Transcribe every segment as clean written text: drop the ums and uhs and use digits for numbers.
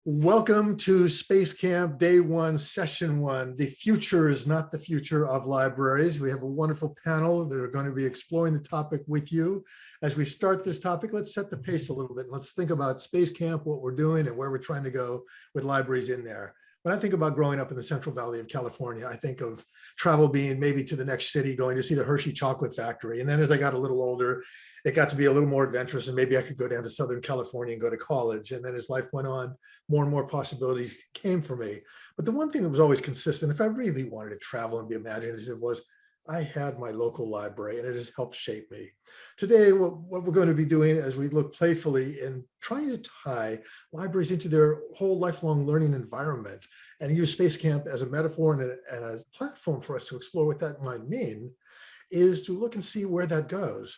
Welcome to Space Camp Day 1, Session 1. The future is not the future of libraries. We have a wonderful panel that are going to be exploring the topic with you. As we start this topic, let's set the pace a little bit. Let's think about Space Camp, what we're doing, and where we're trying to go with libraries in there. When I think about growing up in the Central Valley of California, I think of travel being maybe to the next city, going to see the Hershey Chocolate Factory. And then as I got a little older, it got to be a little more adventurous, and maybe I could go down to Southern California and go to college. And then as life went on, more and more possibilities came for me. But the one thing that was always consistent, if I really wanted to travel and be imaginative, was I had my local library, and it has helped shape me. Today, what we're going to be doing as we look playfully in trying to tie libraries into their whole lifelong learning environment and use Space Camp as a metaphor and a platform for us to explore what that might mean, is to look and see where that goes.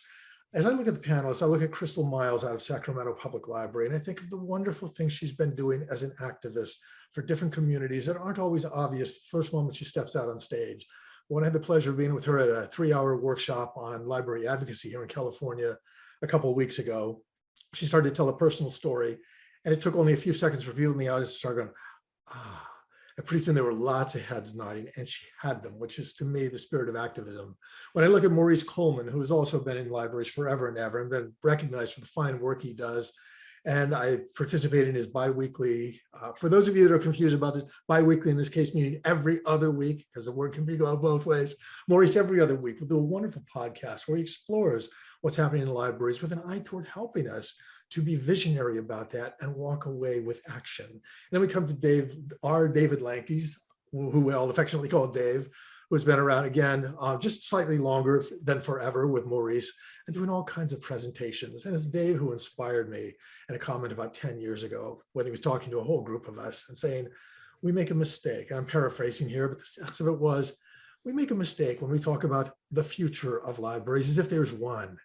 As I look at the panelists, I look at Crystal Miles out of Sacramento Public Library, and I think of the wonderful things she's been doing as an activist for different communities that aren't always obvious the first moment she steps out on stage. When I had the pleasure of being with her at a 3-hour workshop on library advocacy here in California a couple of weeks ago, she started to tell a personal story, and it took only a few seconds for people in the audience to start going, ah. And pretty soon there were lots of heads nodding, and she had them, which is to me the spirit of activism. When I look at Maurice Coleman, who has also been in libraries forever and ever and been recognized for the fine work he does, and I participate in his biweekly, for those of you that are confused about this, biweekly in this case meaning every other week, because the word can be go both ways. Maurice every other week will do a wonderful podcast where he explores what's happening in libraries with an eye toward helping us to be visionary about that and walk away with action. And then we come to David Lankies, who we'll affectionately call Dave, who's been around again, just slightly longer than forever with Maurice, and doing all kinds of presentations. And it's Dave who inspired me in a comment about 10 years ago when he was talking to a whole group of us and saying, we make a mistake. And I'm paraphrasing here, but the sense of it was, we make a mistake when we talk about the future of libraries as if there's one.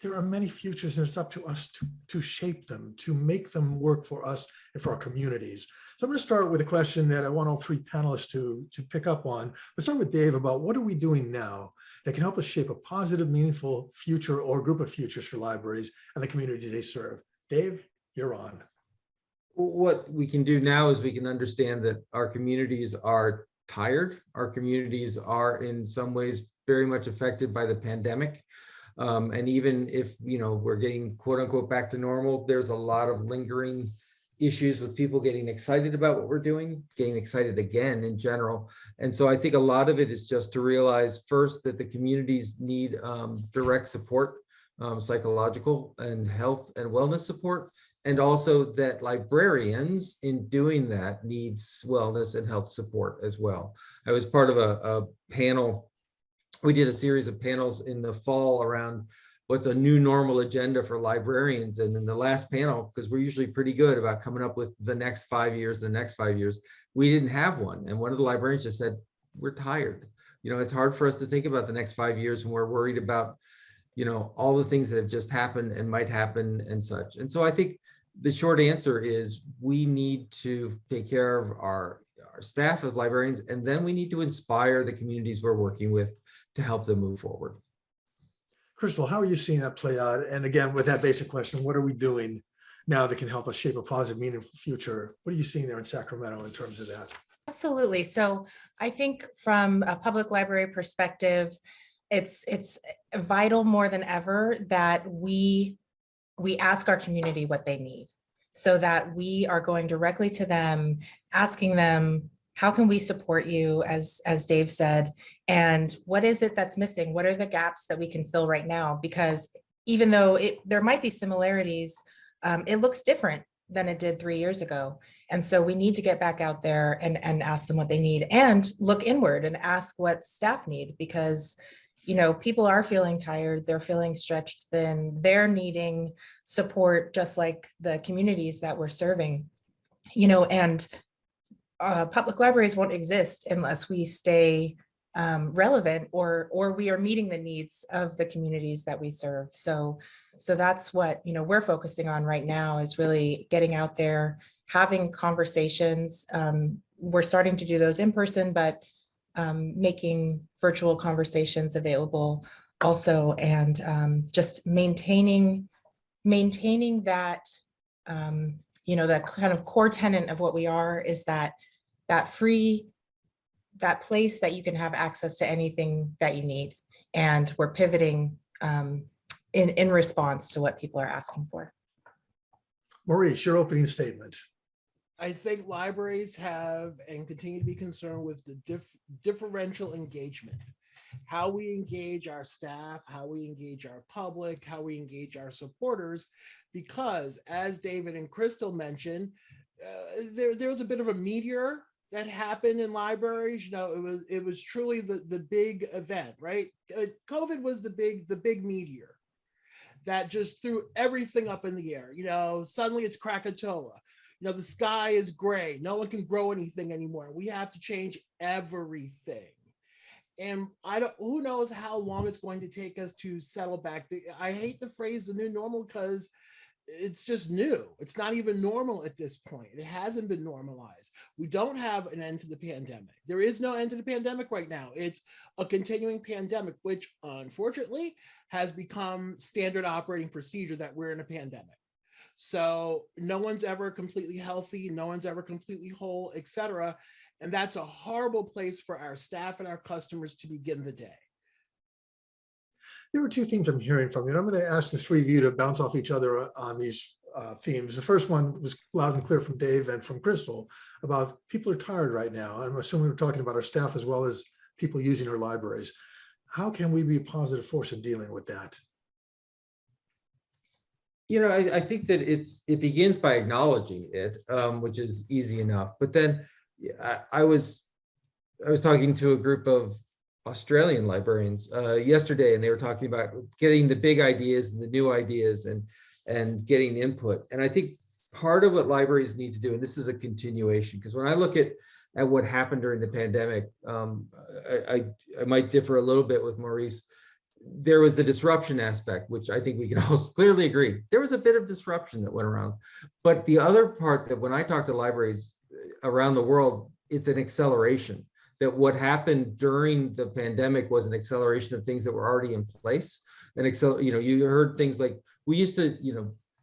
There are many futures, and it's up to us to shape them, to make them work for us and for our communities. So I'm going to start with a question that I want all three panelists to pick up on. Let's start with Dave about what are we doing now that can help us shape a positive, meaningful future or group of futures for libraries and the communities they serve. Dave, you're on. What we can do now is we can understand that our communities are tired. Our communities are in some ways very much affected by the pandemic. And even if, we're getting quote unquote back to normal, there's a lot of lingering issues with people getting excited about what we're doing, getting excited again in general. And so I think a lot of it is just to realize first that the communities need direct support, psychological and health and wellness support, and also that librarians in doing that needs wellness and health support as well. I was part of a panel. We did a series of panels in the fall around what's a new normal agenda for librarians. And in the last panel, because we're usually pretty good about coming up with the next 5 years, we didn't have one. And one of the librarians just said, we're tired. It's hard for us to think about the next 5 years when we're worried about, all the things that have just happened and might happen and such. And so I think the short answer is we need to take care of our staff as librarians, and then we need to inspire the communities we're working with to help them move forward. Crystal, how are you seeing that play out? And again, with that basic question, what are we doing now that can help us shape a positive, meaningful future? What are you seeing there in Sacramento in terms of that? Absolutely. So I think from a public library perspective, it's vital more than ever that we ask our community what they need, so that we are going directly to them, asking them, how can we support you, as Dave said, and what is it that's missing? What are the gaps that we can fill right now? Because even though there might be similarities, it looks different than it did 3 years ago. And so we need to get back out there and ask them what they need, and look inward and ask what staff need, because people are feeling tired, they're feeling stretched thin, they're needing support just like the communities that we're serving, and public libraries won't exist unless we stay relevant or we are meeting the needs of the communities that we serve. So that's what we're focusing on right now, is really getting out there, having conversations. We're starting to do those in person, but making virtual conversations available also, and just maintaining that you know, the kind of core tenet of what we are is that place that you can have access to anything that you need. And we're pivoting in response to what people are asking for. Maurice, your opening statement. I think libraries have and continue to be concerned with the differential engagement, how we engage our staff, how we engage our public, how we engage our supporters, because as David and Crystal mentioned, there was a bit of a meteor that happened in libraries. You know, it was truly the big event, right? COVID was the big meteor that just threw everything up in the air. You know, suddenly it's Krakatoa. You know, the sky is gray. No one can grow anything anymore. We have to change everything. And who knows how long it's going to take us to settle back. I hate the phrase the new normal because it's just new. It's not even normal at this point. It hasn't been normalized. We don't have an end to the pandemic. There is no end to the pandemic right now. It's a continuing pandemic, which unfortunately has become standard operating procedure that we're in a pandemic. So no one's ever completely healthy, no one's ever completely whole, etc. And that's a horrible place for our staff and our customers to begin the day. There are two themes I'm hearing from you. And I'm going to ask the three of you to bounce off each other on these themes. The first one was loud and clear from Dave and from Crystal about people are tired right now. I'm assuming we're talking about our staff as well as people using our libraries. How can we be a positive force in dealing with that? You know, I think that it begins by acknowledging it, which is easy enough. But then I was talking to a group of Australian librarians yesterday, and they were talking about getting the big ideas and the new ideas and getting input. And I think part of what libraries need to do, and this is a continuation, because when I look at what happened during the pandemic, I might differ a little bit with Maurice. There was the disruption aspect, which I think we can all clearly agree. There was a bit of disruption that went around. But the other part that when I talk to libraries around the world, it's an acceleration. That what happened during the pandemic was an acceleration of things that were already in place. And you heard things like, we used to,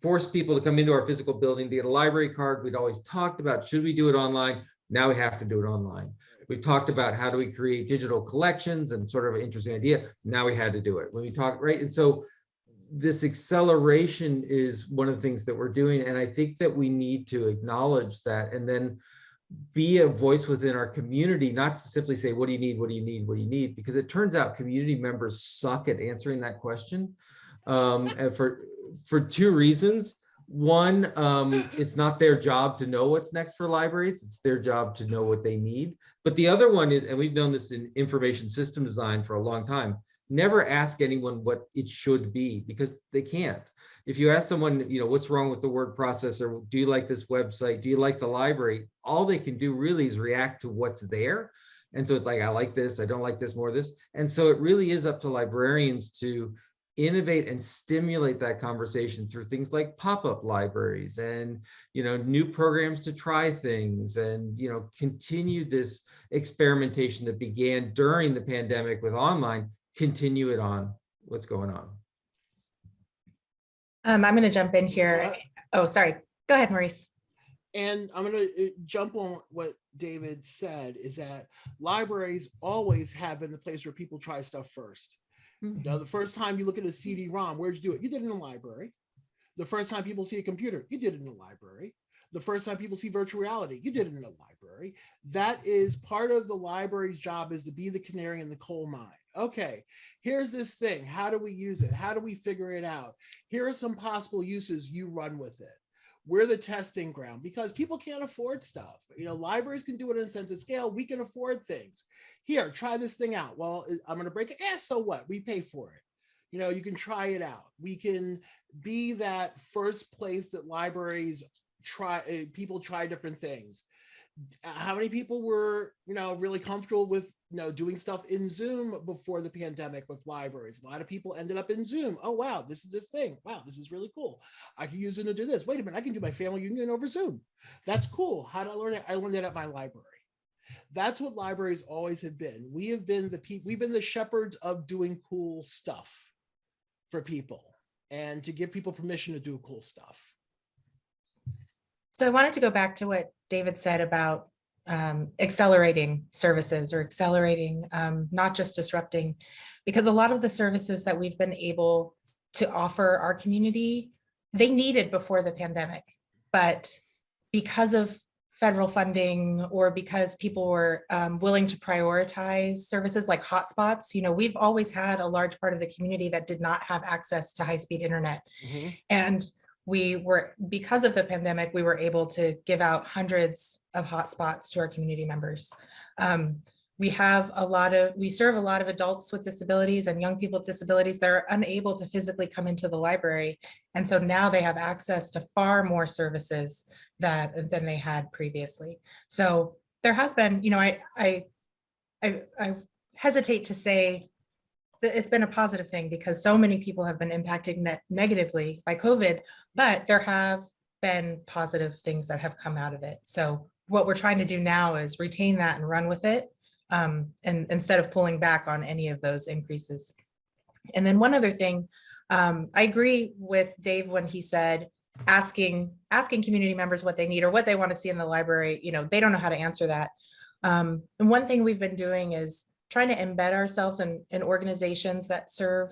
force people to come into our physical building to get a library card. We'd always talked about, should we do it online? Now we have to do it online. We've talked about how do we create digital collections and sort of an interesting idea. Now we had to do it when we talk, right? And so this acceleration is one of the things that we're doing. And I think that we need to acknowledge that and then be a voice within our community, not to simply say, what do you need? What do you need? What do you need? Because it turns out community members suck at answering that question. And for two reasons. One, it's not their job to know what's next for libraries. It's their job to know what they need. But the other one is, and we've known this in information system design for a long time, never ask anyone what it should be because they can't. If you ask someone, what's wrong with the word processor? Do you like this website? Do you like the library? All they can do really is react to what's there. And so it's like, I like this, I don't like this, more of this. And so it really is up to librarians to innovate and stimulate that conversation through things like pop-up libraries and new programs to try things and continue this experimentation that began during the pandemic with online, continue it on. What's going on? I'm going to jump in here. Oh, sorry. Go ahead, Maurice. And I'm going to jump on what David said, is that libraries always have been the place where people try stuff first. Now, the first time you look at a CD-ROM, where'd you do it? You did it in a library. The first time people see a computer, you did it in a library. The first time people see virtual reality, you did it in a library. That is part of the library's job, is to be the canary in the coal mine. Okay, here's this thing. How do we use it? How do we figure it out? Here are some possible uses. You run with it. We're the testing ground because people can't afford stuff. Libraries can do it in a sense of scale. We can afford things. Here, try this thing out. Well, I'm going to break it. So what? We pay for it. You can try it out. We can be that first place that libraries people try different things. How many people were, really comfortable with, doing stuff in Zoom before the pandemic with libraries? A lot of people ended up in Zoom. Oh, wow, this is this thing. Wow, this is really cool. I can use Zoom to do this. Wait a minute, I can do my family union over Zoom. That's cool. How did I learn it? I learned it at my library. That's what libraries always have been. We've been the shepherds of doing cool stuff for people and to give people permission to do cool stuff. So I wanted to go back to what David said about accelerating services or accelerating, not just disrupting, because a lot of the services that we've been able to offer our community, they needed before the pandemic, but because of federal funding or because people were willing to prioritize services like hotspots, we've always had a large part of the community that did not have access to high-speed internet. And because of the pandemic, we were able to give out hundreds of hotspots to our community members. We serve a lot of adults with disabilities and young people with disabilities that are unable to physically come into the library. And so now they have access to far more services than they had previously. So there has been, I hesitate to say that it's been a positive thing because so many people have been impacted negatively by COVID, but there have been positive things that have come out of it. So what we're trying to do now is retain that and run with it, and instead of pulling back on any of those increases. And then one other thing, I agree with Dave when he said asking community members what they need or what they want to see in the library. They don't know how to answer that. And one thing we've been doing is trying to embed ourselves in organizations that serve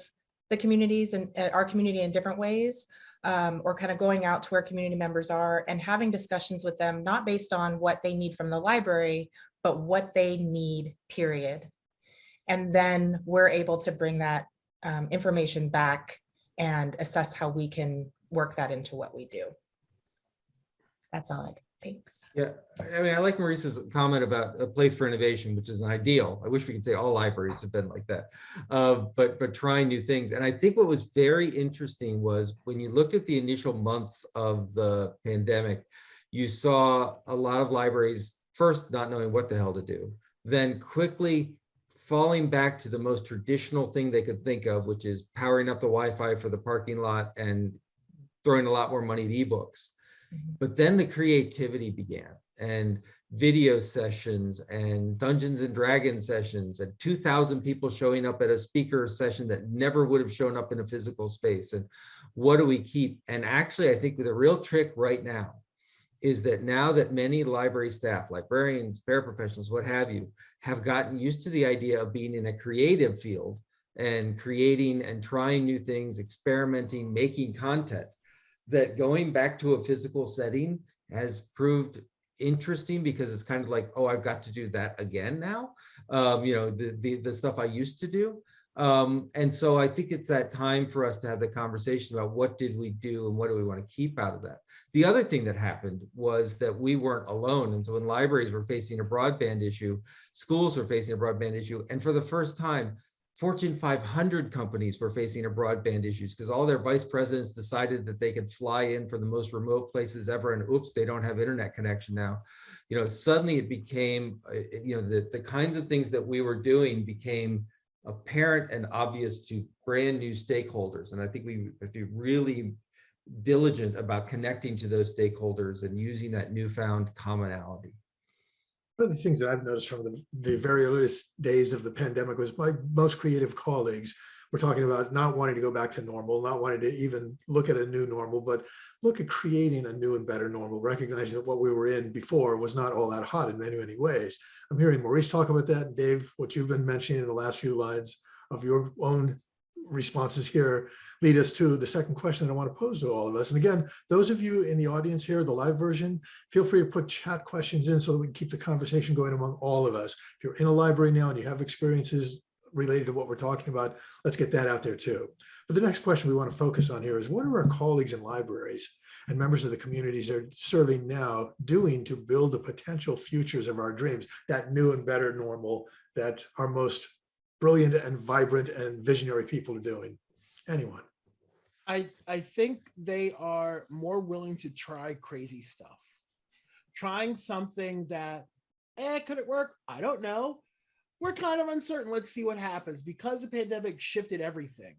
the communities and our community in different ways, or kind of going out to where community members are and having discussions with them, not based on what they need from the library, but what they need, period. And then we're able to bring that information back and assess how we can work that into what we do. That's all I got. Thanks. Yeah, I mean, I like Maurice's comment about a place for innovation, which is an ideal. I wish we could say all libraries have been like that, but trying new things. And I think what was very interesting was when you looked at the initial months of the pandemic, you saw a lot of libraries first not knowing what the hell to do, then quickly falling back to the most traditional thing they could think of, which is powering up the Wi-Fi for the parking lot and throwing a lot more money at ebooks. But then the creativity began, and video sessions and Dungeons and Dragons sessions and 2,000 people showing up at a speaker session that never would have shown up in a physical space. And what do we keep? And actually, I think the real trick right now is that now that many library staff, librarians, paraprofessionals, what have you, have gotten used to the idea of being in a creative field and creating and trying new things, experimenting, making content, that going back to a physical setting has proved interesting because it's kind of like, oh, I've got to do that again now, the stuff I used to do. And so I think it's that time for us to have the conversation about what did we do and what do we want to keep out of that. The other thing that happened was that we weren't alone. And so when libraries were facing a broadband issue, schools were facing a broadband issue. And for the first time, Fortune 500 companies were facing a broadband issues because all their vice presidents decided that they could fly in for the most remote places ever, and oops, they don't have internet connection now. Suddenly it became, the kinds of things that we were doing became apparent and obvious to brand new stakeholders. And I think we have to be really diligent about connecting to those stakeholders and using that newfound commonality. One of the things that I've noticed from the very earliest days of the pandemic was my most creative colleagues were talking about not wanting to go back to normal, not wanting to even look at a new normal, but look at creating a new and better normal, recognizing that what we were in before was not all that hot in many, many ways. I'm hearing Maurice talk about that, and Dave, what you've been mentioning in the last few lines of your own responses here lead us to the second question that I want to pose to all of us. And again, those of you in the audience here, the live version, feel free to put chat questions in so that we can keep the conversation going among all of us. If you're in a library now and you have experiences related to what we're talking about, let's get that out there too. But the next question we want to focus on here is, what are our colleagues in libraries and members of the communities they're serving now doing to build the potential futures of our dreams, that new and better normal that our most brilliant and vibrant and visionary people are doing? Anyone? I think they are more willing to try crazy stuff. Trying something that, could it work? I don't know. We're kind of uncertain. Let's see what happens. Because the pandemic shifted everything,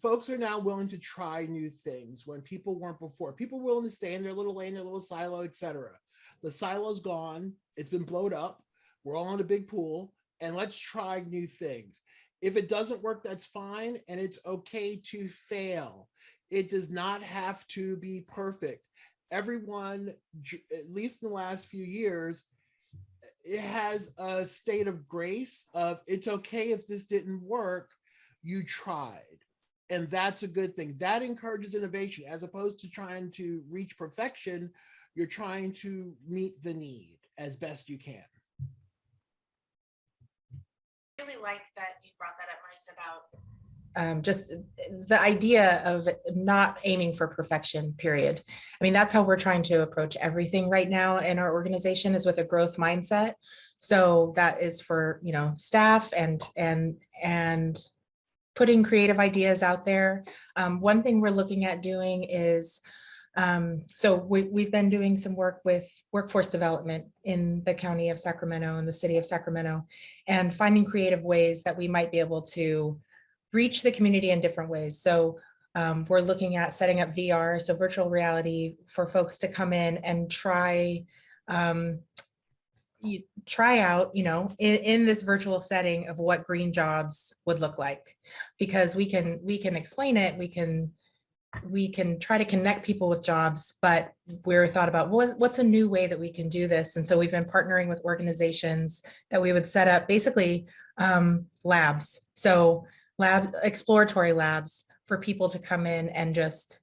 folks are now willing to try new things when people weren't before. People were willing to stay in their little lane, their little silo, etc. The silo's gone. It's been blown up. We're all in a big pool. And let's try new things. If it doesn't work, that's fine. And it's okay to fail. It does not have to be perfect. everyone, at least in the last few years, it has a state of grace of it's okay if this didn't work, you tried. And that's a good thing. That encourages innovation as opposed to trying to reach perfection. You're trying to meet the need as best you can. I really like that you brought that up, Maurice, about just the idea of not aiming for perfection, period. I mean, that's how we're trying to approach everything right now in our organization, is with a growth mindset. So that is for, you know, staff and putting creative ideas out there. One thing we're looking at doing is, so we've been doing some work with workforce development in the county of Sacramento and the city of Sacramento, and finding creative ways that we might be able to reach the community in different ways. So we're looking at setting up VR, so virtual reality, for folks to come in and try out, you know, in this virtual setting of what green jobs would look like, because we can explain it, we can try to connect people with jobs, but we're thought about what's a new way that we can do this. And so we've been partnering with organizations that we would set up basically labs. So exploratory labs for people to come in and just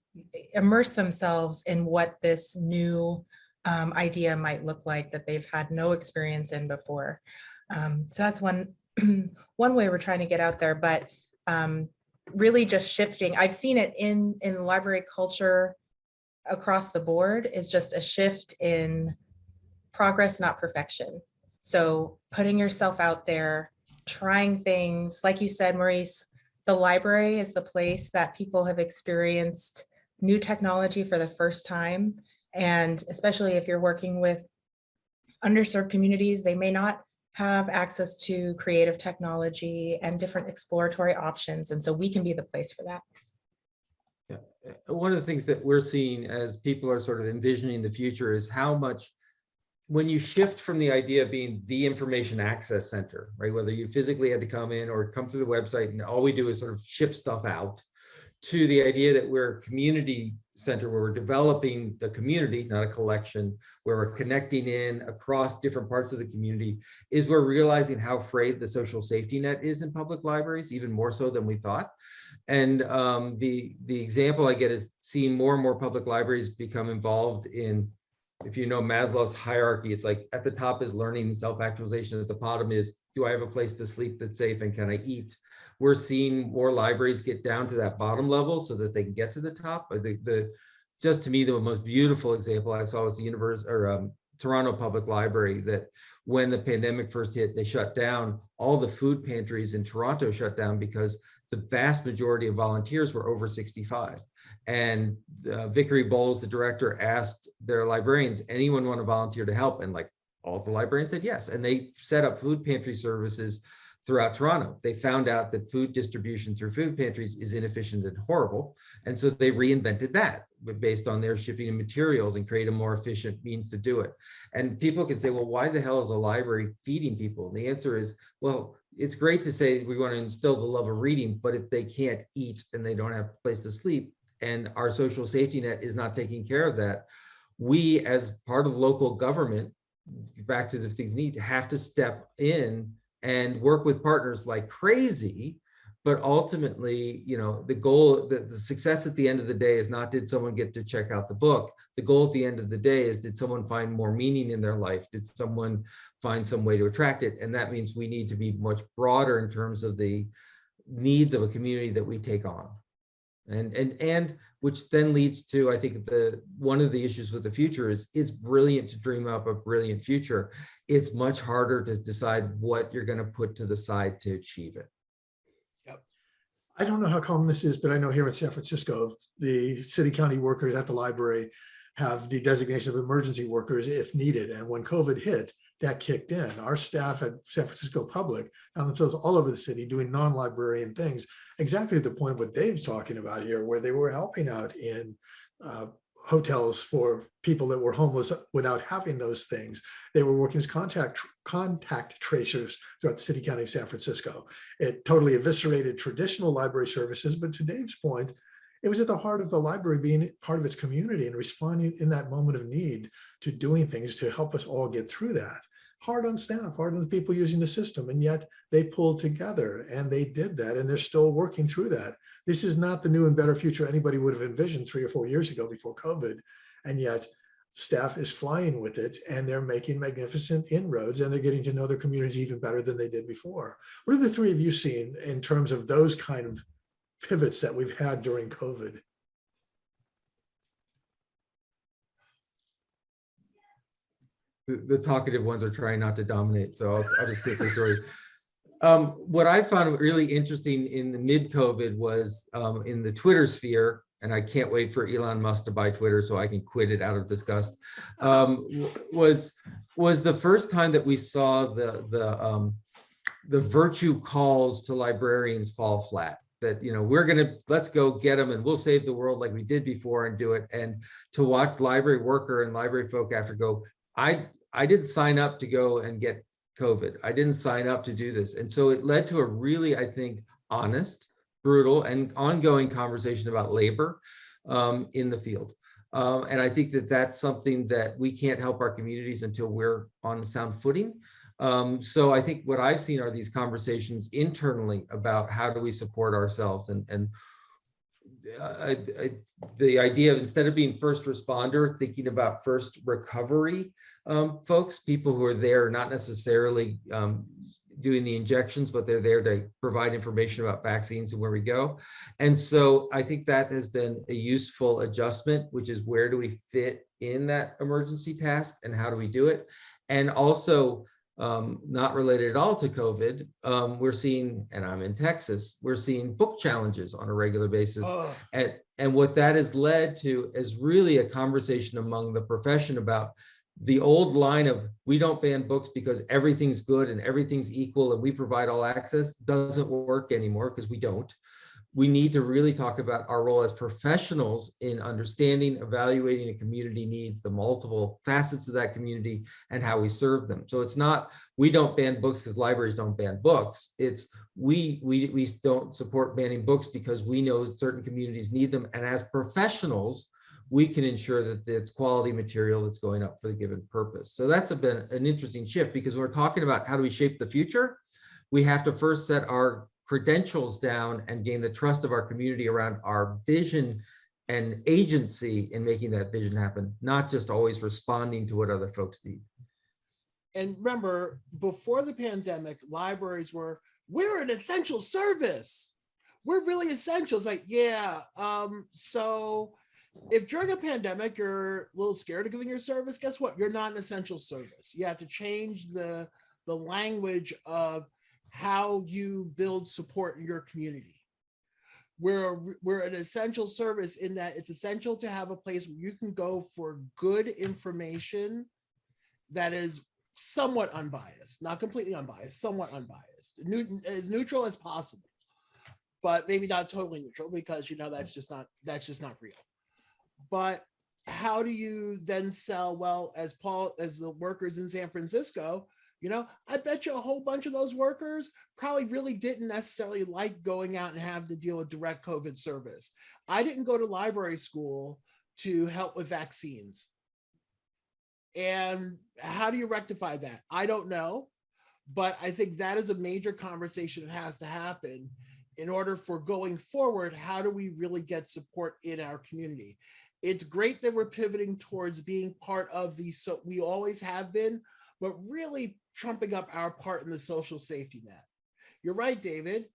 immerse themselves in what this new idea might look like that they've had no experience in before. So that's one way we're trying to get out there, but really just shifting. I've seen it in library culture across the board, is just a shift in progress, not perfection. So putting yourself out there, trying things, like you said, Maurice, the library is the place that people have experienced new technology for the first time. And especially if you're working with underserved communities, they may not have access to creative technology and different exploratory options. And so we can be the place for that. Yeah. One of the things that we're seeing as people are sort of envisioning the future is how much, when you shift from the idea of being the information access center, right, whether you physically had to come in or come to the website and all we do is sort of ship stuff out, to the idea that we're a community center where we're developing the community, not a collection, where we're connecting in across different parts of the community, is we're realizing how frayed the social safety net is in public libraries, even more so than we thought. And the example I get is seeing more and more public libraries become involved in, if you know Maslow's hierarchy, it's like at the top is learning and self-actualization. At the bottom is, do I have a place to sleep that's safe and can I eat? We're seeing more libraries get down to that bottom level so that they can get to the top. Just to me, the most beautiful example I saw was the Toronto Public Library, that when the pandemic first hit, they shut down. All the food pantries in Toronto shut down because the vast majority of volunteers were over 65. And Vickery Bowles, the director, asked their librarians, anyone want to volunteer to help? And like all the librarians said yes. And they set up food pantry services throughout Toronto. They found out that food distribution through food pantries is inefficient and horrible. And so they reinvented that based on their shipping and materials and create a more efficient means to do it. And people can say, well, why the hell is a library feeding people? And the answer is, well, it's great to say we want to instill the love of reading, but if they can't eat and they don't have a place to sleep and our social safety net is not taking care of that, we as part of local government, back to the things need, have to step in and work with partners like crazy. But ultimately, you know, the goal, the success at the end of the day is not, did someone get to check out the book? The goal at the end of the day is, did someone find more meaning in their life? Did someone find some way to attract it? And that means we need to be much broader in terms of the needs of a community that we take on. And which then leads to, I think, one of the issues with the future is, it's brilliant to dream up a brilliant future. It's much harder to decide what you're going to put to the side to achieve it. Yep. I don't know how common this is, but I know here in San Francisco, the city county workers at the library have the designation of emergency workers if needed. And when COVID hit, that kicked in. Our staff at San Francisco Public found themselves all over the city doing non-librarian things, exactly the point of what Dave's talking about here, where they were helping out in hotels for people that were homeless without having those things. They were working as contact tracers throughout the city county of San Francisco. It totally eviscerated traditional library services, but to Dave's point, It was at the heart of the library being part of its community and responding in that moment of need to doing things to help us all get through that. Hard on staff, hard on the people using the system, and yet they pulled together and they did that, and they're still working through that. This is not the new and better future anybody would have envisioned 3 or 4 years ago before COVID, and yet staff is flying with it, and they're making magnificent inroads, and they're getting to know their community even better than they did before. What are the three of you seen in terms of those kind of pivots that we've had during COVID? The talkative ones are trying not to dominate, so I'll just quickly through. What I found really interesting in the mid-COVID was in the Twitter sphere, and I can't wait for Elon Musk to buy Twitter so I can quit it out of disgust, was the first time that we saw the virtue calls to librarians fall flat. That, you know, let's go get them and we'll save the world like we did before and do it. And to watch library worker and library folk after go, I didn't sign up to go and get COVID. I didn't sign up to do this. And so it led to a really, I think, honest, brutal, and ongoing conversation about labor in the field. And I think that that's something that we can't help our communities until we're on sound footing. So I think what I've seen are these conversations internally about how do we support ourselves, and the idea of, instead of being first responder, thinking about first recovery folks, people who are there not necessarily doing the injections, but they're there to provide information about vaccines and where we go. And so I think that has been a useful adjustment, which is where do we fit in that emergency task and how do we do it? And also, not related at all to COVID, we're seeing, and I'm in Texas, we're seeing book challenges on a regular basis. Oh. And what that has led to is really a conversation among the profession about the old line of, we don't ban books because everything's good and everything's equal and we provide all access, doesn't work anymore, because we don't. We need to really talk about our role as professionals in understanding, evaluating a community needs, the multiple facets of that community, and how we serve them. So it's not, we don't ban books because libraries don't ban books. It's we don't support banning books because we know certain communities need them. And as professionals, we can ensure that it's quality material that's going up for the given purpose. So that's been an interesting shift, because when we're talking about how do we shape the future, we have to first set our credentials down and gain the trust of our community around our vision and agency in making that vision happen, not just always responding to what other folks need. And remember, before the pandemic, libraries we're an essential service. We're really essential. It's like, yeah, so if during a pandemic you're a little scared of giving your service, guess what? You're not an essential service. You have to change the language of how you build support in your community. We're an essential service in that it's essential to have a place where you can go for good information that is somewhat unbiased, not completely unbiased, somewhat unbiased, as neutral as possible, but maybe not totally neutral, because that's just not real. But how do you then sell, well, as the workers in San Francisco, I bet you a whole bunch of those workers probably really didn't necessarily like going out and having to deal with direct COVID service. I didn't go to library school to help with vaccines. And how do you rectify that? I don't know, but I think that is a major conversation that has to happen in order for going forward. How do we really get support in our community? It's great that we're pivoting towards being part of so we always have been, but really trumping up our part in the social safety net. You're right, David.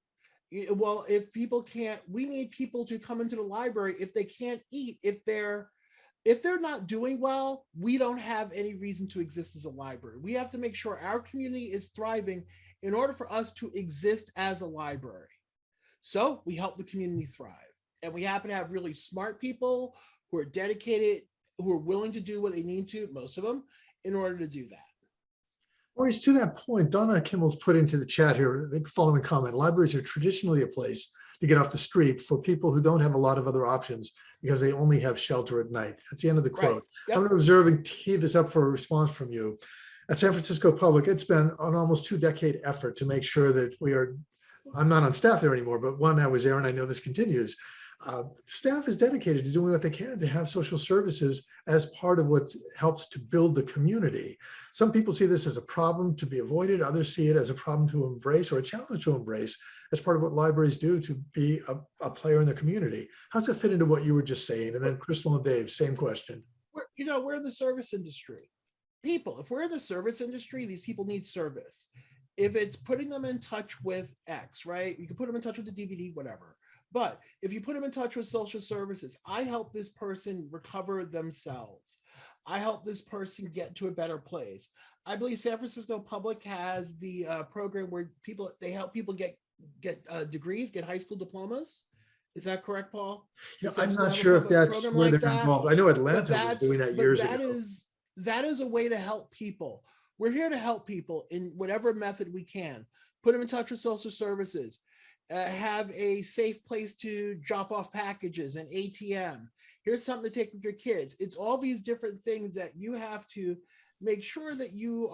Well, if people can't, we need people to come into the library if they can't eat. If they're not doing well, we don't have any reason to exist as a library. We have to make sure our community is thriving in order for us to exist as a library. So we help the community thrive. And we happen to have really smart people who are dedicated, who are willing to do what they need to, most of them, in order to do that. Maurice, to that point, Donna Kimmel's put into the chat here the following comment: libraries are traditionally a place to get off the street for people who don't have a lot of other options because they only have shelter at night. That's the end of the quote. Right. Yep. I'm going to observe and tee this up for a response from you. At San Francisco Public, it's been an almost 2-decade effort to make sure that we are, I'm not on staff there anymore, but one, I was there and I know this continues, Staff is dedicated to doing what they can to have social services as part of what helps to build the community. Some people see this as a problem to be avoided. Others see it as a problem to embrace or a challenge to embrace as part of what libraries do to be a player in the community. How's that fit into what you were just saying? And then Crystal and Dave, same question. We're in the service industry. If we're in the service industry, these people need service. If it's putting them in touch with X, right? You can put them in touch with the DVD, whatever. But if you put them in touch with social services, I help this person recover themselves. I help this person get to a better place. I believe San Francisco Public has the program where they help people get degrees, get high school diplomas. Is that correct, Paul? I'm not sure if that's where they're involved. I know Atlanta was doing that years ago. That is a way to help people. We're here to help people in whatever method we can. Put them in touch with social services. Have a safe place to drop off packages, an ATM. Here's something to take with your kids. It's all these different things that you have to make sure that you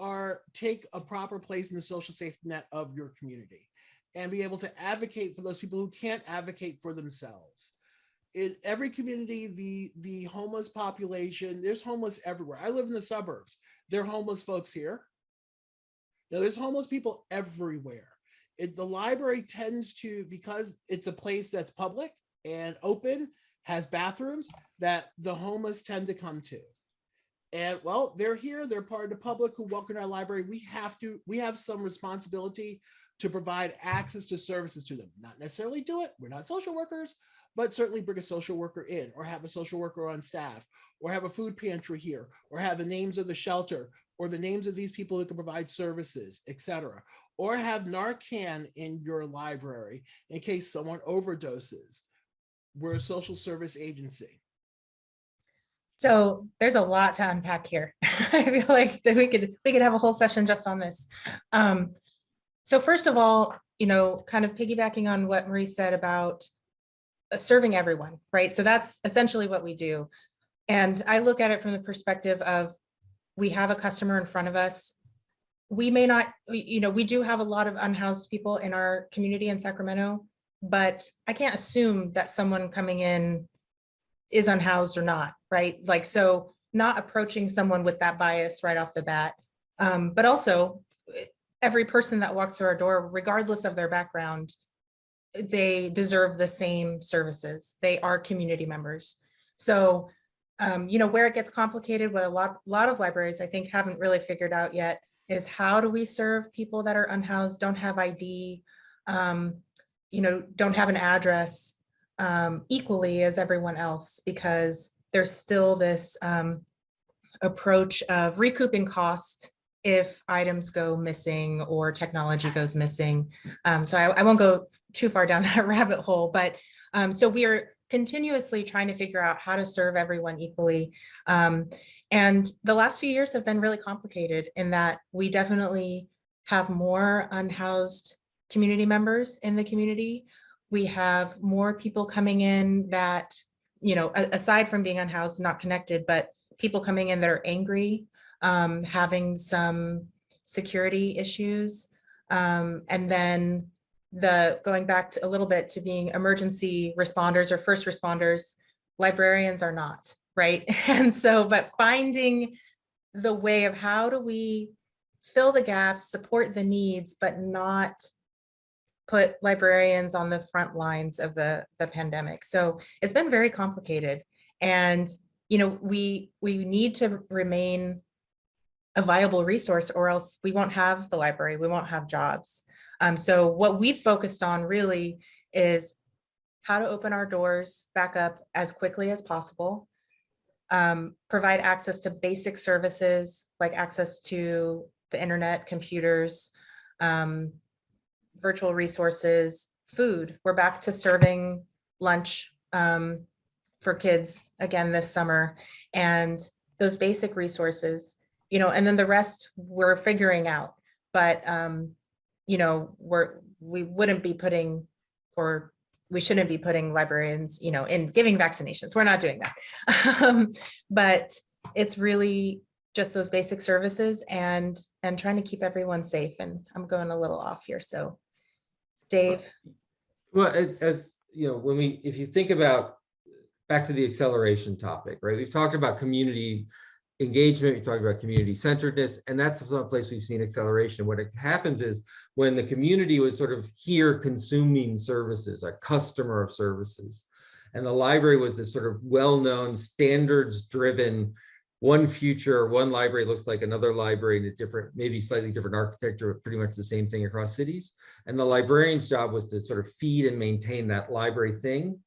take a proper place in the social safety net of your community and be able to advocate for those people who can't advocate for themselves. In every community, the homeless population, there's homeless everywhere. I live in the suburbs. There are homeless folks here. Now, there's homeless people everywhere. The library tends to, because it's a place that's public and open, has bathrooms that the homeless tend to come to. And well, they're here, they're part of the public who walk in our library. We have some responsibility to provide access to services to them. Not necessarily do it, we're not social workers, but certainly bring a social worker in, or have a social worker on staff, or have a food pantry here, or have the names of the shelter, or the names of these people who can provide services, etc. Or have Narcan in your library in case someone overdoses. We're a social service agency. So there's a lot to unpack here. I feel like that we could have a whole session just on this. So first of all, kind of piggybacking on what Marie said about serving everyone, right? So that's essentially what we do. And I look at it from the perspective of, we have a customer in front of us. We may not, we do have a lot of unhoused people in our community in Sacramento, but I can't assume that someone coming in is unhoused or not, right? Like, so not approaching someone with that bias right off the bat. But also, every person that walks through our door, regardless of their background, they deserve the same services. They are community members. So, where it gets complicated, what a lot of libraries, I think, haven't really figured out yet, is how do we serve people that are unhoused, don't have ID, don't have an address, equally as everyone else, because there's still this approach of recouping cost if items go missing or technology goes missing. So I won't go too far down that rabbit hole, but so we are continuously trying to figure out how to serve everyone equally. And the last few years have been really complicated in that we definitely have more unhoused community members in the community. We have more people coming in that, aside from being unhoused, not connected, but people coming in that are angry, having some security issues. And then going back to a little bit to being emergency responders or first responders, librarians are not, right? And so, but finding the way of how do we fill the gaps, support the needs, but not put librarians on the front lines of the pandemic. So it's been very complicated. And, we need to remain a viable resource, or else we won't have the library, we won't have jobs. So what we've focused on really is how to open our doors back up as quickly as possible, provide access to basic services like access to the internet, computers, virtual resources, food. We're back to serving lunch for kids again this summer, and those basic resources, and then the rest we're figuring out. But we wouldn't be putting, or we shouldn't be putting librarians, in giving vaccinations. We're not doing that. But it's really just those basic services and trying to keep everyone safe. And I'm going a little off here. So Dave. Well, as if you think about back to the acceleration topic, right? We've talked about community engagement, we talked about community centeredness, and that's some place we've seen acceleration. What happens is when the community was sort of here consuming services, a customer of services, and the library was this sort of well-known standards-driven, one future, one library looks like another library in a different, maybe slightly different architecture, but pretty much the same thing across cities. And the librarian's job was to sort of feed and maintain that library thing.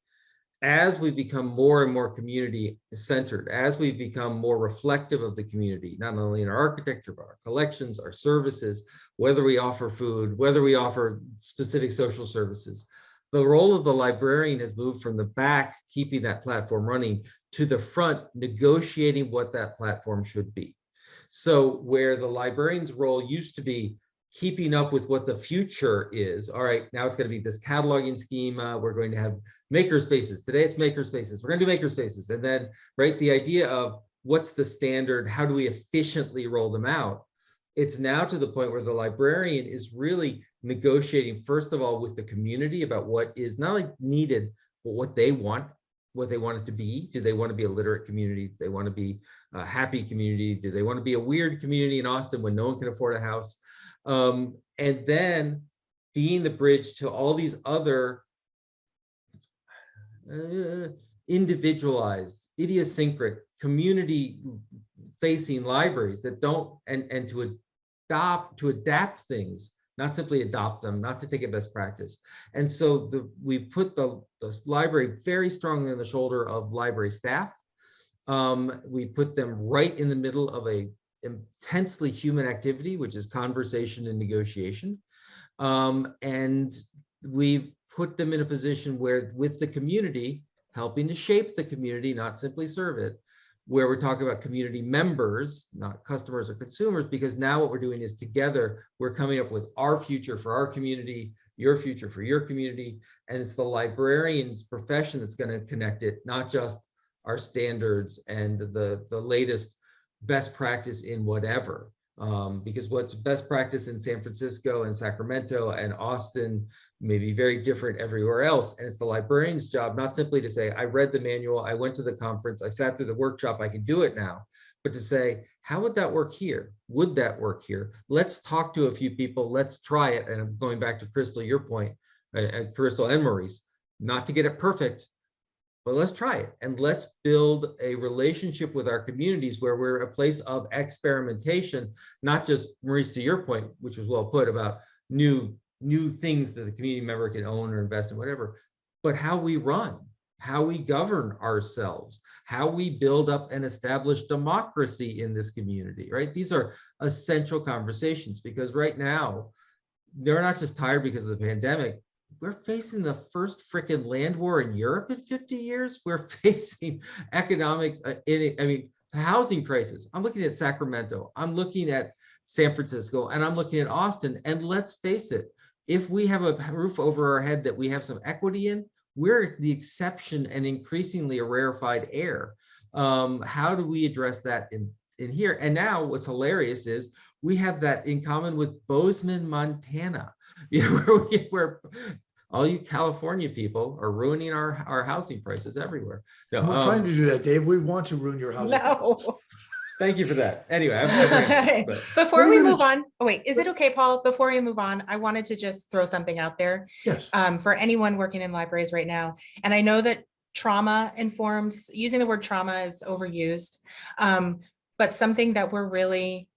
As we become more and more community centered, as we become more reflective of the community, not only in our architecture, but our collections, our services, whether we offer food, whether we offer specific social services, the role of the librarian has moved from the back, keeping that platform running, to the front, negotiating what that platform should be. So where the librarian's role used to be keeping up with what the future is, all right, now it's going to be this cataloging schema, we're going to have maker spaces. Today it's maker spaces. We're going to do maker spaces. And then, right, the idea of what's the standard, how do we efficiently roll them out? It's now to the point where the librarian is really negotiating, first of all, with the community about what is not only needed, but what they want it to be. Do they want to be a literate community? Do they want to be a happy community? Do they want to be a weird community in Austin when no one can afford a house? And then being the bridge to all these other individualized, idiosyncratic, community-facing libraries that don't, and to adapt things, not simply adopt them, not to take a best practice. And so we put the library very strongly on the shoulder of library staff. We put them right in the middle of a intensely human activity, which is conversation and negotiation. And we've put them in a position where, with the community, helping to shape the community, not simply serve it, where we're talking about community members, not customers or consumers, because now what we're doing is together, we're coming up with our future for our community, your future for your community, and it's the librarian's profession that's going to connect it, not just our standards and the latest best practice in whatever. Because what's best practice in San Francisco and Sacramento and Austin may be very different everywhere else. And it's the librarian's job not simply to say, I read the manual, I went to the conference, I sat through the workshop, I can do it now, but to say, how would that work here? Would that work here? Let's talk to a few people, let's try it. And I'm going back to Crystal, your point, Crystal and Maurice, not to get it perfect, but let's try it. And let's build a relationship with our communities where we're a place of experimentation, not just, Maurice, to your point, which was well put, about new things that the community member can own or invest in, whatever, but how we run, how we govern ourselves, how we build up and establish democracy in this community, right? These are essential conversations, because right now, they're not just tired because of the pandemic. We're facing the first frickin' land war in Europe in 50 years. We're facing economic, housing crisis. I'm looking at Sacramento, I'm looking at San Francisco, and I'm looking at Austin. And let's face it, if we have a roof over our head that we have some equity in, we're the exception and increasingly a rarefied air. How do we address that in here? And now what's hilarious is we have that in common with Bozeman, Montana, where all you California people are ruining our housing prices everywhere. So, We're trying to do that, Dave. We want to ruin your housing. No. Thank you for that. Anyway, I've Before we move on, oh wait, is it okay, Paul? Before we move on, I wanted to just throw something out there. Yes. For anyone working in libraries right now, and I know that trauma-informed, using the word trauma is overused, but something that we're really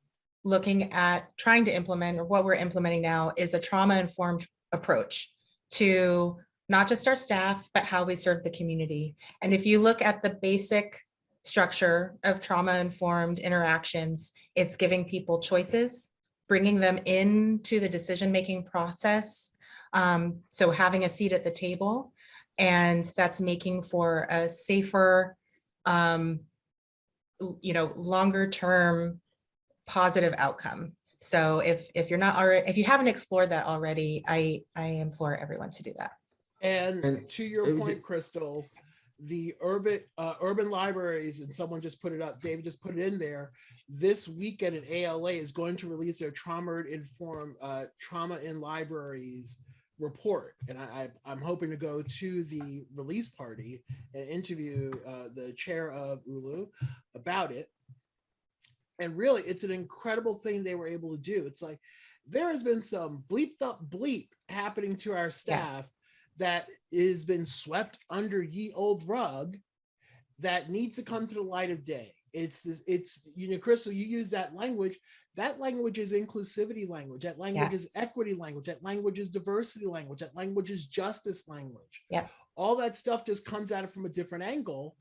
looking at trying to implement, or what we're implementing now, is a trauma-informed approach to not just our staff, but how we serve the community. And if you look at the basic structure of trauma-informed interactions, it's giving people choices, bringing them into the decision-making process. So having a seat at the table, and that's making for a safer, longer-term positive outcome. So if you're not already, if you haven't explored that already, I implore everyone to do that. And to your point, Crystal, the urban libraries, and someone just put it up, David just put it in there, this weekend at ALA is going to release their trauma in libraries report, and I'm hoping to go to the release party and interview the chair of ULU about it. And really, it's an incredible thing they were able to do. It's like there has been some bleeped up bleep happening to our staff that has been swept under ye old rug that needs to come to the light of day. It's you know, Crystal, you use that language. That language is inclusivity language. That language is equity language. That language is diversity language. That language is justice language. Yeah. All that stuff just comes at it from a different angle.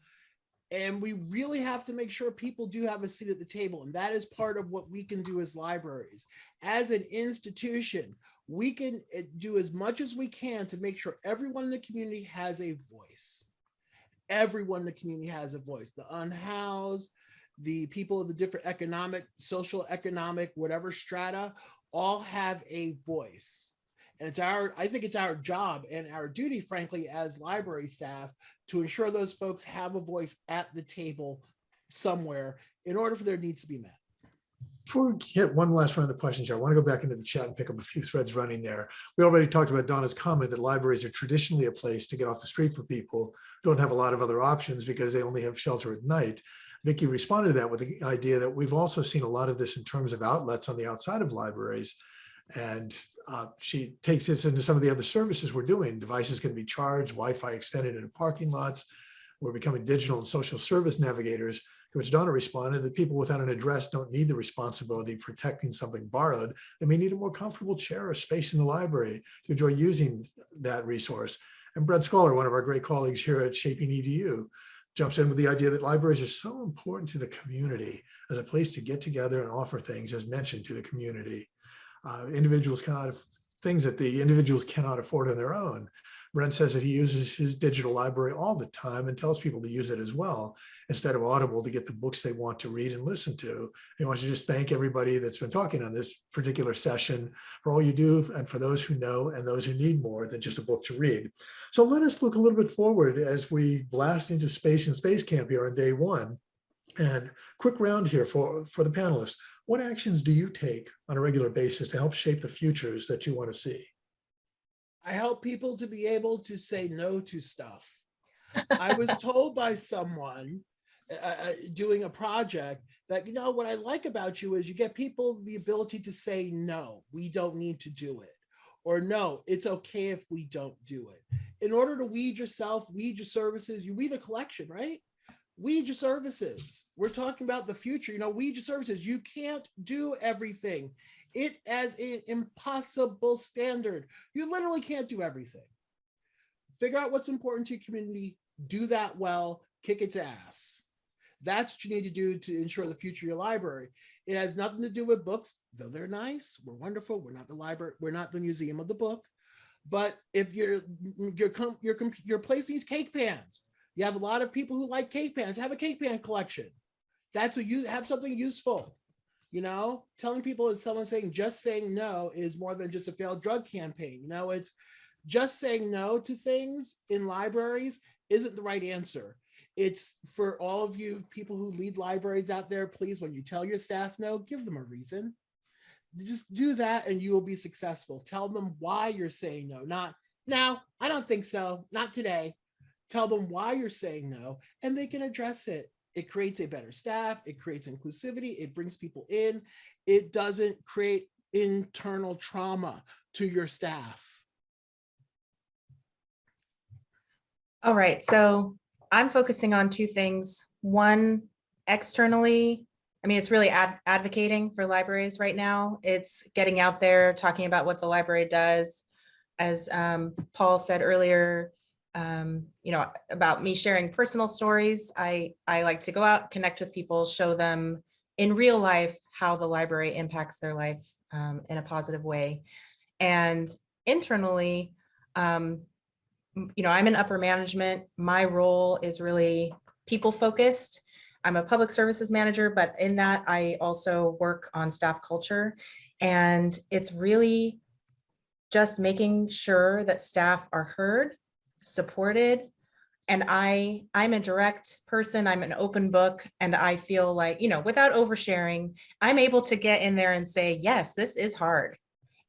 And we really have to make sure people do have a seat at the table. And that is part of what we can do as libraries. As an institution, we can do as much as we can to make sure everyone in the community has a voice. Everyone in the community has a voice. The unhoused, the people of the different economic, social, economic, whatever strata, all have a voice. And I think it's our job and our duty, frankly, as library staff, to ensure those folks have a voice at the table somewhere in order for their needs to be met. Before we hit one last round of questions here, I want to go back into the chat and pick up a few threads running there. We already talked about Donna's comment that libraries are traditionally a place to get off the street for people who don't have a lot of other options because they only have shelter at night. Vicki responded to that with the idea that we've also seen a lot of this in terms of outlets on the outside of libraries. And she takes this into some of the other services we're doing. Devices can be charged, Wi-Fi extended into parking lots. We're becoming digital and social service navigators, to which Donna responded that people without an address don't need the responsibility of protecting something borrowed. They may need a more comfortable chair or space in the library to enjoy using that resource. And Brett Scholar, one of our great colleagues here at ShapingEDU, jumps in with the idea that libraries are so important to the community as a place to get together and offer things, as mentioned, to the community. Individuals cannot, things that the individuals cannot afford on their own. Brent says that he uses his digital library all the time and tells people to use it as well, instead of Audible, to get the books they want to read and listen to. He wants to just thank everybody that's been talking on this particular session for all you do, and for those who know and those who need more than just a book to read. So let us look a little bit forward as we blast into space and space camp here on day one. And quick round here for the panelists. What actions do you take on a regular basis to help shape the futures that you want to see? I help people to be able to say no to stuff. I was told by someone doing a project that, you know, what I like about you is you get people the ability to say, no, we don't need to do it. Or no, it's okay if we don't do it. In order to weed yourself, weed your services, you weed a collection, right? Weed your services. We're talking about the future, you know, weed your services. You can't do everything. It as an impossible standard. You literally can't do everything. Figure out what's important to your community, do that well, kick its ass. That's what you need to do to ensure the future of your library. It has nothing to do with books, though they're nice, we're wonderful, we're not the library, we're not the museum of the book. But if your place needs cake pans, you have a lot of people who like cake pans, have a cake pan collection. That's what you have, something useful. You know, telling people is someone saying just saying no is more than just a failed drug campaign. You know, it's just saying no to things in libraries isn't the right answer. It's for all of you people who lead libraries out there, please, when you tell your staff no, give them a reason. Just do that and you will be successful. Tell them why you're saying no, not, no, I don't think so, not today. Tell them why you're saying no, and they can address it. It creates a better staff. It creates inclusivity. It brings people in. It doesn't create internal trauma to your staff. All right, so I'm focusing on two things. One, externally, I mean, it's really advocating for libraries right now. It's getting out there, talking about what the library does. As Paul said earlier, you know, about me sharing personal stories. I like to go out, connect with people, show them in real life how the library impacts their life in a positive way. And internally, you know, I'm in upper management. My role is really people focused. I'm a public services manager, but in that I also work on staff culture. And it's really just making sure that staff are heard, supported. And I'm a direct person, I'm an open book, and I feel like, you know, without oversharing, I'm able to get in there and say, yes, this is hard.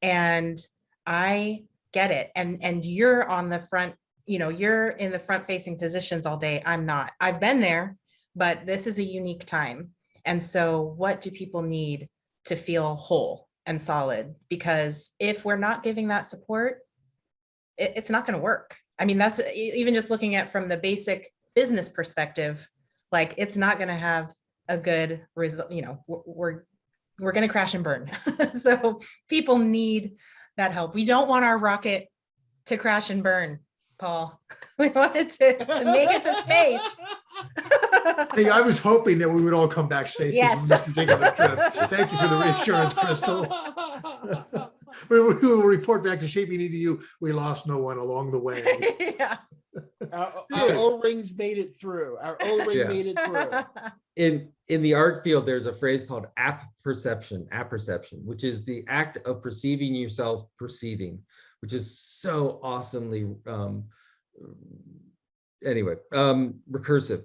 And I get it. And you're on the front, you're in the front facing positions all day. I'm not. I've been there, but this is a unique time. And so what do people need to feel whole and solid? Because if we're not giving that support, it's not going to work. I mean, that's even just looking at from the basic business perspective, like it's not going to have a good result. We're going to crash and burn. So people need that help. We don't want our rocket to crash and burn, Paul. We want it to make it to space. Hey, I was hoping that we would all come back safe. Yes. Thank you for the reassurance, Crystal. We will report back to ShapingEDU. We lost no one along the way. Yeah. Our O-rings made it through. Our O-ring made it through. In the art field, there's a phrase called apperception, which is the act of perceiving yourself perceiving, which is so awesomely recursive.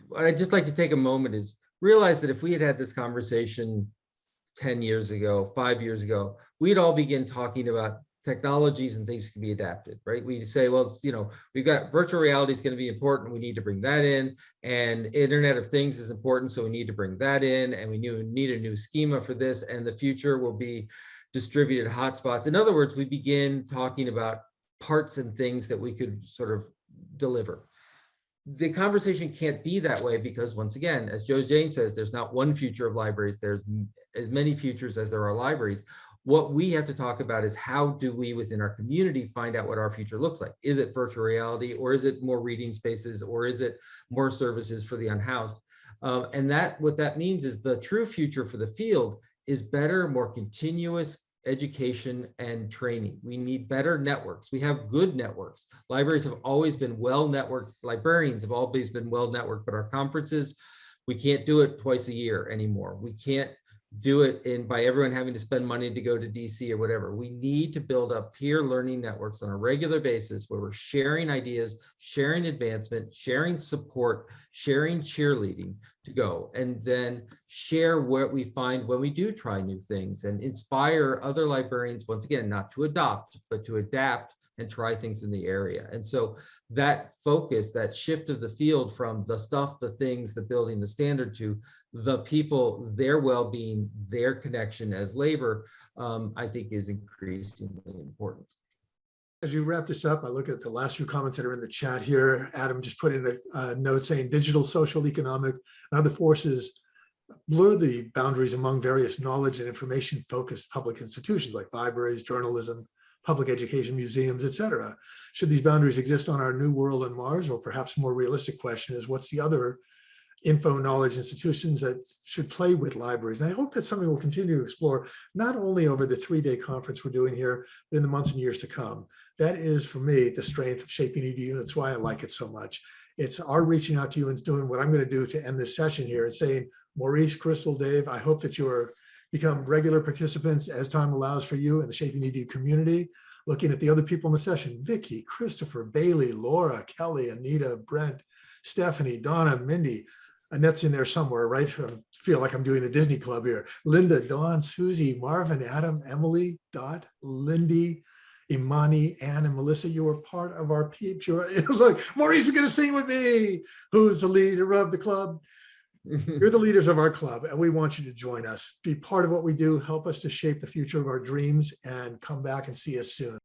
What I'd just like to take a moment is realize that if we had had this conversation 10 years ago, 5 years ago, we'd all begin talking about technologies and things can be adapted, right? We'd say, well, we've got virtual reality is going to be important. We need to bring that in, and Internet of Things is important. So we need to bring that in, and we need a new schema for this, and the future will be distributed hotspots. In other words, we begin talking about parts and things that we could sort of deliver. The conversation can't be that way because, once again, as Joe Jane says, there's not one future of libraries. There's as many futures as there are libraries. What we have to talk about is how do we within our community find out what our future looks like? Is it virtual reality, or is it more reading spaces, or is it more services for the unhoused? And what that means is the true future for the field is better, more continuous education and training. We need better networks. We have good networks. Libraries have always been well networked. Librarians have always been well networked, but our conferences, we can't do it twice a year anymore. We can't do it by everyone having to spend money to go to DC or whatever. We need to build up peer learning networks on a regular basis where we're sharing ideas, sharing advancement, sharing support, sharing cheerleading to go, and then share what we find when we do try new things and inspire other librarians, once again, not to adopt, but to adapt and try things in the area. And so that focus, that shift of the field from the stuff, the things, the building, the standard to the people, their well-being, their connection as labor, I think is increasingly important. As we wrap this up, I look at the last few comments that are in the chat here. Adam just put in a note saying digital, social, economic, and other forces blur the boundaries among various knowledge and information focused public institutions like libraries, journalism, public education, museums, etc. Should these boundaries exist on our new world on Mars? Or perhaps more realistic question is, what's the other info knowledge institutions that should play with libraries? And I hope that's something we'll continue to explore, not only over the 3-day conference we're doing here, but in the months and years to come. That is, for me, the strength of ShapingEDU. That's why I like it so much. It's our reaching out to you and doing what I'm going to do to end this session here and saying, Maurice, Crystal, Dave, I hope that you're become regular participants as time allows for you in the ShapingEDU community. Looking at the other people in the session, Vicky, Christopher, Bailey, Laura, Kelly, Anita, Brent, Stephanie, Donna, Mindy, Annette's in there somewhere, right? I feel like I'm doing the Disney Club here. Linda, Dawn, Susie, Marvin, Adam, Emily, Dot, Lindy, Imani, Ann, and Melissa, you are part of our peeps. Look, Maurice is going to sing with me. Who's the leader of the club? You're the leaders of our club, and we want you to join us. Be part of what we do. Help us to shape the future of our dreams, and come back and see us soon.